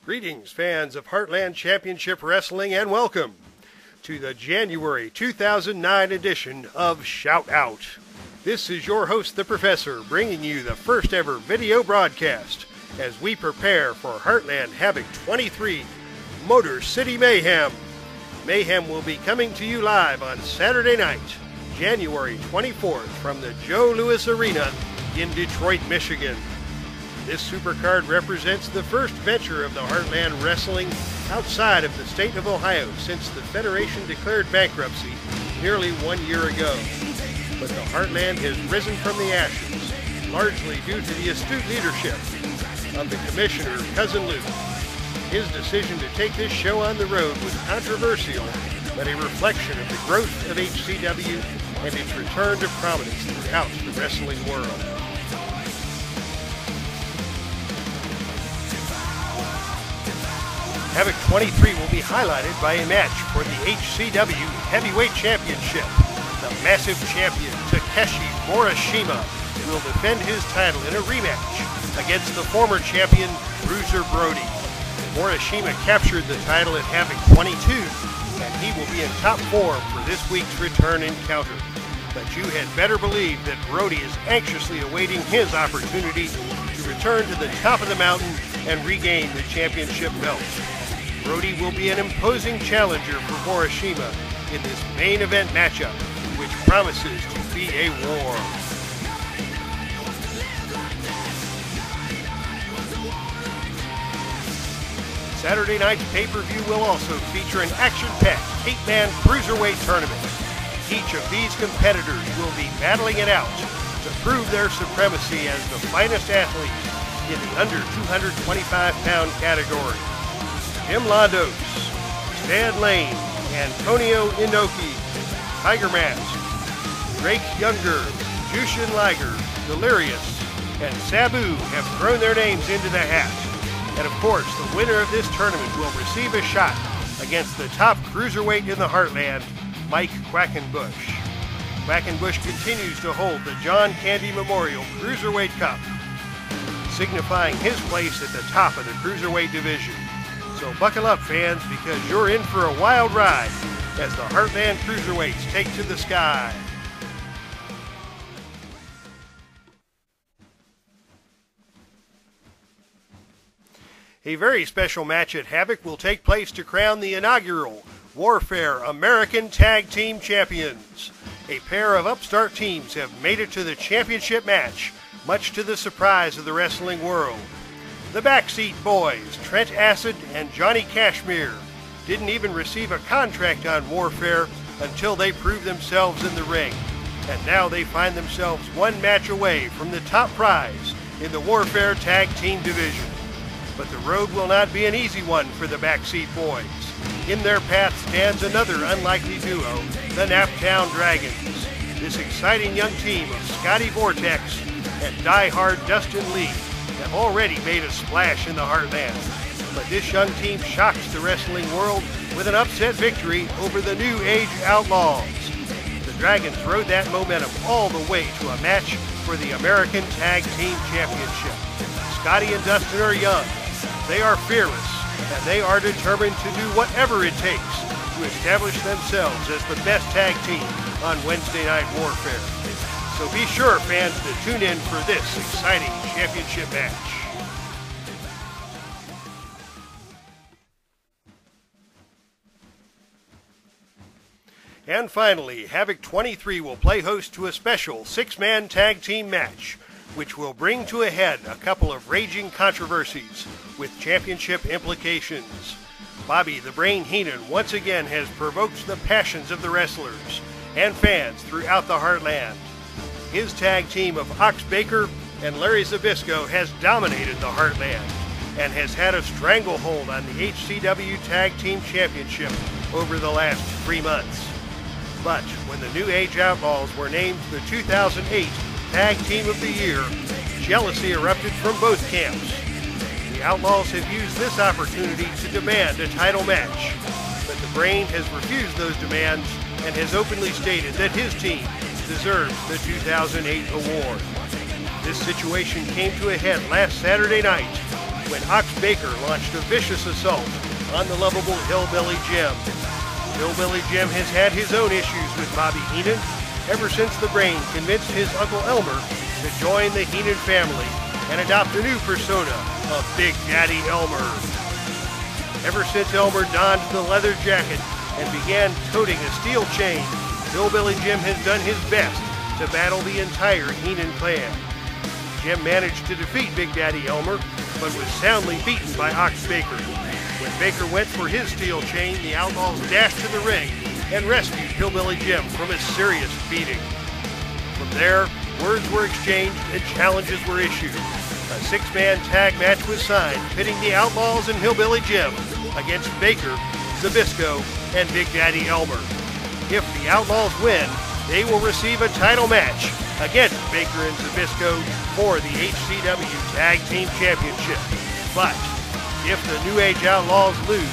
Greetings, fans of Heartland Championship Wrestling, and welcome to the January 2009 edition of Shout Out. This is your host, the Professor, bringing you the first ever video broadcast as we prepare for Heartland Havoc 23 Motor City Mayhem. Mayhem will be coming to you live on Saturday night, January 24th from the Joe Louis Arena in Detroit, Michigan. This supercard represents the first venture of the Heartland Wrestling outside of the state of Ohio since the Federation declared bankruptcy nearly 1 year ago. But the Heartland has risen from the ashes, largely due to the astute leadership of the Commissioner, Cousin Luke. His decision to take this show on the road was controversial, but a reflection of the growth of HCW and its return to prominence throughout the wrestling world. Havoc 23 will be highlighted by a match for the HCW Heavyweight Championship. The massive champion Takeshi Morishima will defend his title in a rematch against the former champion Bruiser Brody. Morishima captured the title at Havoc 22, and he will be in top form for this week's return encounter. But you had better believe that Brody is anxiously awaiting his opportunity to return to the top of the mountain and regain the championship belt. Brody will be an imposing challenger for Morishima in this main event matchup, which promises to be a war. Saturday night's pay-per-view will also feature an action-packed 8-man cruiserweight tournament. Each of these competitors will be battling it out to prove their supremacy as the finest athletes in the under 225-pound category. Jim Londos, Stan Lane, Antonio Inoki, Tiger Mask, Drake Younger, Jushin Liger, Delirious, and Sabu have thrown their names into the hat. And of course, the winner of this tournament will receive a shot against the top cruiserweight in the Heartland, Mike Quackenbush. Quackenbush continues to hold the John Candy Memorial Cruiserweight Cup, signifying his place at the top of the cruiserweight division. So buckle up, fans, because you're in for a wild ride as the Heartland Cruiserweights take to the sky. A very special match at Havoc will take place to crown the inaugural Warfare American Tag Team Champions. A pair of upstart teams have made it to the championship match, much to the surprise of the wrestling world. The Backseat Boys, Trent Acid and Johnny Cashmere, didn't even receive a contract on Warfare until they proved themselves in the ring. And now they find themselves one match away from the top prize in the Warfare Tag Team Division. But the road will not be an easy one for the Backseat Boys. In their path stands another unlikely duo, the Naptown Dragons. This exciting young team of Scotty Vortex and die-hard Dustin Lee have already made a splash in the Heartland. But this young team shocks the wrestling world with an upset victory over the New Age Outlaws. The Dragons rode that momentum all the way to a match for the American Tag Team Championship. Scotty and Dustin are young, they are fearless, and they are determined to do whatever it takes to establish themselves as the best tag team on Wednesday Night Warfare. So be sure, fans, to tune in for this exciting championship match. And finally, Havoc 23 will play host to a special 6-man tag team match, which will bring to a head a couple of raging controversies with championship implications. Bobby the Brain Heenan once again has provoked the passions of the wrestlers and fans throughout the Heartland. His tag team of Ox Baker and Larry Zbyszko has dominated the Heartland and has had a stranglehold on the HCW Tag Team Championship over the last 3 months. But when the New Age Outlaws were named the 2008 Tag Team of the Year, jealousy erupted from both camps. The Outlaws have used this opportunity to demand a title match, but the Brain has refused those demands and has openly stated that his team deserves the 2008 award. This situation came to a head last Saturday night when Ox Baker launched a vicious assault on the lovable Hillbilly Jim. Hillbilly Jim has had his own issues with Bobby Heenan ever since the Brain convinced his Uncle Elmer to join the Heenan family and adopt a new persona of Big Daddy Elmer. Ever since Elmer donned the leather jacket and began toting a steel chain, Hillbilly Jim has done his best to battle the entire Heenan clan. Jim managed to defeat Big Daddy Elmer, but was soundly beaten by Ox Baker. When Baker went for his steel chain, the Outlaws dashed to the ring and rescued Hillbilly Jim from a serious beating. From there, words were exchanged and challenges were issued. A six-man tag match was signed, pitting the Outlaws and Hillbilly Jim against Baker, Zbyszko, and Big Daddy Elmer. If the Outlaws win, they will receive a title match against Baker and Zbyszko for the HCW Tag Team Championship. But if the New Age Outlaws lose,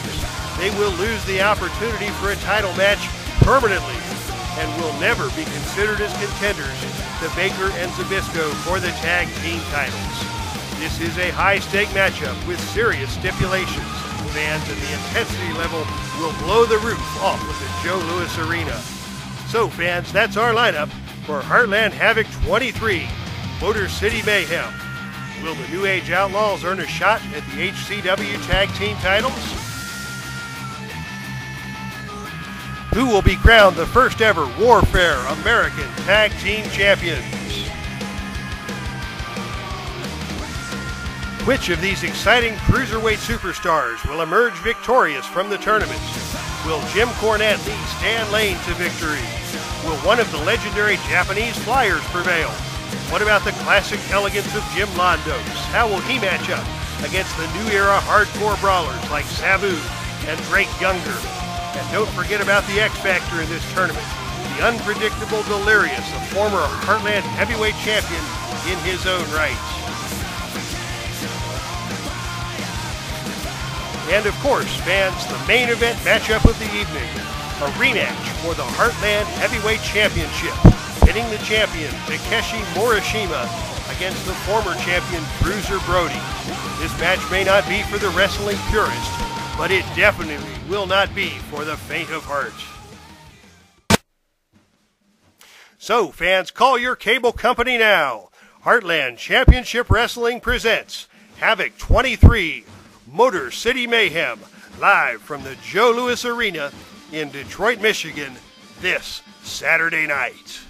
they will lose the opportunity for a title match permanently and will never be considered as contenders to Baker and Zbyszko for the tag team titles. This is a high-stake matchup with serious stipulations. Fans, and the intensity level will blow the roof off of the Joe Louis Arena. So fans, that's our lineup for Heartland Havoc 23, Motor City Mayhem. Will the New Age Outlaws earn a shot at the HCW Tag Team titles? Who will be crowned the first ever Warfare American Tag Team Champions? Which of these exciting cruiserweight superstars will emerge victorious from the tournament? Will Jim Cornette lead Stan Lane to victory? Will one of the legendary Japanese Flyers prevail? What about the classic elegance of Jim Londos? How will he match up against the new era hardcore brawlers like Sabu and Drake Younger? And don't forget about the X Factor in this tournament, the unpredictable Delirious, a former Heartland heavyweight champion in his own right. And of course, fans, the main event matchup of the evening, a rematch for the Heartland Heavyweight Championship, pitting the champion Takeshi Morishima against the former champion Bruiser Brody. This match may not be for the wrestling purist, but it definitely will not be for the faint of heart. So fans, call your cable company now. Heartland Championship Wrestling presents Havoc 23, Motor City Mayhem, live from the Joe Louis Arena in Detroit, Michigan, this Saturday night.